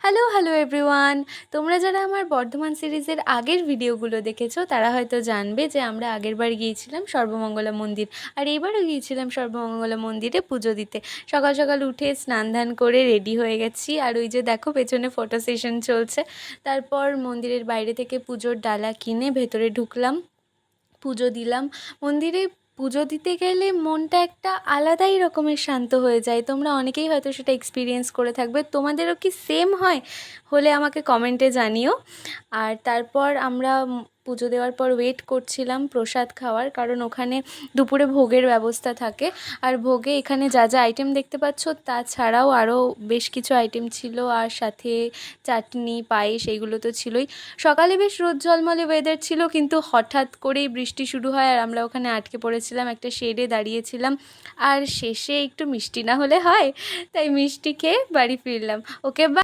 Hello hello everyone. তোমরা যারা আমার বর্ধমান সিরিজের আগের ভিডিওগুলো দেখেছো তারা হয়তো জানবে যে আমরা আগেরবার গিয়েছিলাম সর্বমঙ্গলা মন্দির, আর এইবারও গিয়েছিলাম সর্বমঙ্গলা মন্দিরে পুজো দিতে। সকাল সকাল উঠে স্নান ধান করে রেডি হয়ে গেছি, আর ওই যে দেখো পেছনে ফটো সেশন চলছে। তারপর মন্দিরের বাইরে থেকে পুজোর ডালা কিনে ভেতরে ঢুকলাম, পুজো দিলাম। মন্দিরে পুজো দিতে গেলে মনটা একটা আলাদাই রকমের শান্ত হয়ে যায়। তোমরা অনেকেই হয়তো সেটা এক্সপিরিয়েন্স করে থাকবে, তোমাদেরও কি সেম হয়? হলে আমাকে কমেন্টে জানিও। আর তারপর আমরা পুজো দেওয়ার পর ওয়েট করছিলাম প্রসাদ খাওয়ার, কারণ ওখানে দুপুরে ভোগের ব্যবস্থা থাকে। আর ভোগে এখানে যা যা আইটেম দেখতে পাচ্ছ তাছাড়াও আরও বেশ কিছু আইটেম ছিল, আর সাথে চাটনি পায়েস এইগুলো তো ছিলই। সকালে বেশ রোদ ঝলমলে ওয়েদার ছিল, কিন্তু হঠাৎ করেই বৃষ্টি শুরু হয় আর আমরা ওখানে আটকে পড়েছিলাম, একটা শেডে দাঁড়িয়েছিলাম। আর শেষে একটু মিষ্টি না হলে হয়, তাই মিষ্টি খেয়ে বাড়ি ফিরলাম। ওকে।